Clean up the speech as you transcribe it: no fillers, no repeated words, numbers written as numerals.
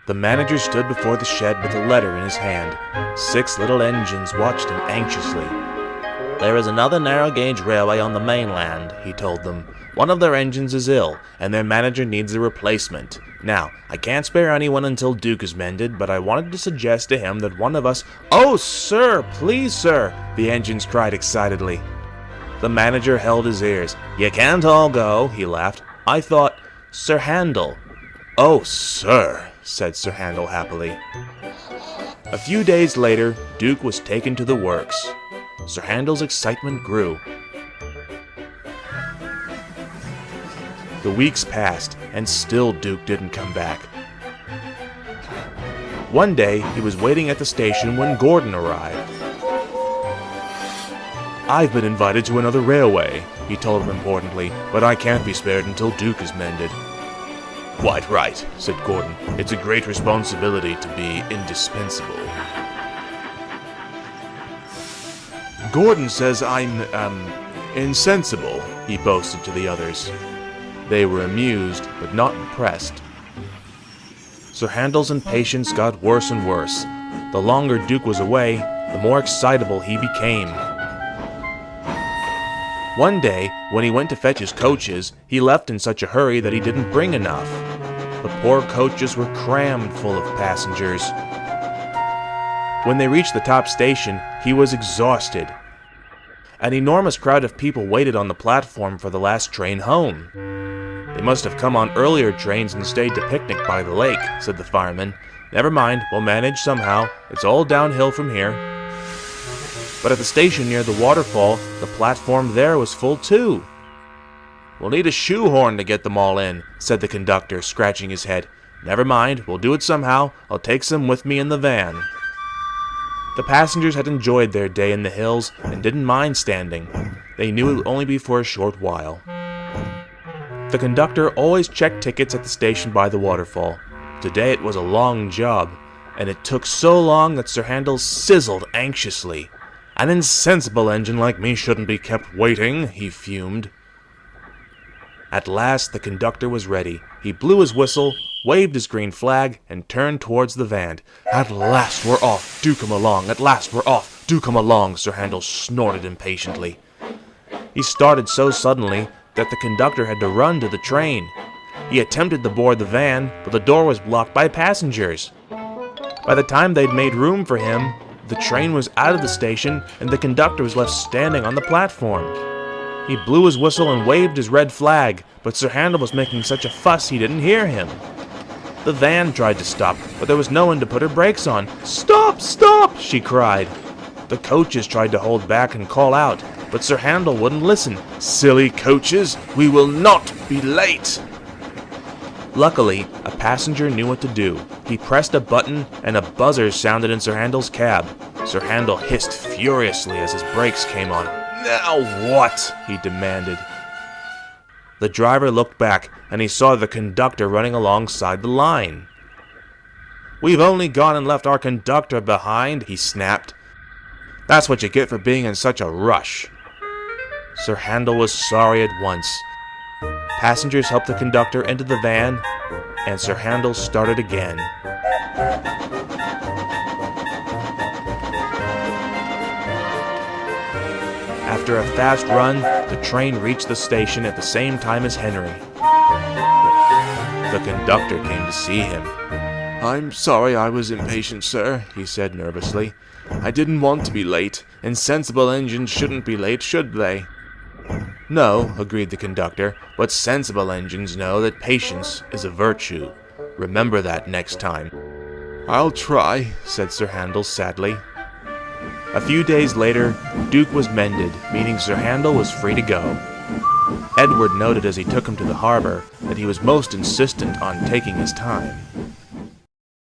The manager stood before the shed with a letter in his hand. 6 little engines watched him anxiously. "There is another narrow-gauge railway on the mainland," he told them. "One of their engines is ill, and their manager needs a replacement. Now, I can't spare anyone until Duke is mended, but I wanted to suggest to him that one of us—" "Oh, sir! Please, sir!" the engines cried excitedly. The manager held his ears. "You can't all go," he laughed. "I thought— Sir Handel." "Oh, sir," said Sir Handel happily. A few days later, Duke was taken to the works. Sir Handel's excitement grew. The weeks passed, and still Duke didn't come back. One day, he was waiting at the station when Gordon arrived. "I've been invited to another railway," he told him importantly, "but I can't be spared until Duke is mended." "Quite right," said Gordon. "It's a great responsibility to be indispensable." "Gordon says I'm, insensible," he boasted to the others. They were amused, but not impressed. Sir Handel's impatience got worse and worse. The longer Duke was away, the more excitable he became. One day, when he went to fetch his coaches, he left in such a hurry that he didn't bring enough. The poor coaches were crammed full of passengers. When they reached the top station, he was exhausted. An enormous crowd of people waited on the platform for the last train home. "They must have come on earlier trains and stayed to picnic by the lake," said the fireman. "Never mind, we'll manage somehow. It's all downhill from here." But at the station near the waterfall, the platform there was full too. "We'll need a shoehorn to get them all in," said the conductor, scratching his head. "Never mind, we'll do it somehow. I'll take some with me in the van." The passengers had enjoyed their day in the hills and didn't mind standing. They knew it would only be for a short while. The conductor always checked tickets at the station by the waterfall. Today it was a long job, and it took so long that Sir Handel sizzled anxiously. "An insensible engine like me shouldn't be kept waiting," he fumed. At last the conductor was ready. He blew his whistle, waved his green flag, and turned towards the van. "At last we're off! Do come along! At last we're off! Do come along!" Sir Handel snorted impatiently. He started so suddenly that the conductor had to run to the train. He attempted to board the van, but the door was blocked by passengers. By the time they'd made room for him, the train was out of the station and the conductor was left standing on the platform. He blew his whistle and waved his red flag, but Sir Handel was making such a fuss he didn't hear him. The van tried to stop, but there was no one to put her brakes on. "Stop! Stop!" she cried. The coaches tried to hold back and call out, but Sir Handel wouldn't listen. "Silly coaches, we will not be late!" Luckily, a passenger knew what to do. He pressed a button and a buzzer sounded in Sir Handel's cab. Sir Handel hissed furiously as his brakes came on. "Now what?" he demanded. The driver looked back, and he saw the conductor running alongside the line. "We've only gone and left our conductor behind," he snapped. "That's what you get for being in such a rush." Sir Handel was sorry at once. Passengers helped the conductor into the van, and Sir Handel started again. After a fast run, the train reached the station at the same time as Henry. The conductor came to see him. "I'm sorry I was impatient, sir," he said nervously. "I didn't want to be late. Insensible engines shouldn't be late, should they?" "No," agreed the conductor, "but sensible engines know that patience is a virtue. Remember that next time." "I'll try," said Sir Handel sadly. A few days later, Duke was mended, meaning Sir Handel was free to go. Edward noted as he took him to the harbor that he was most insistent on taking his time.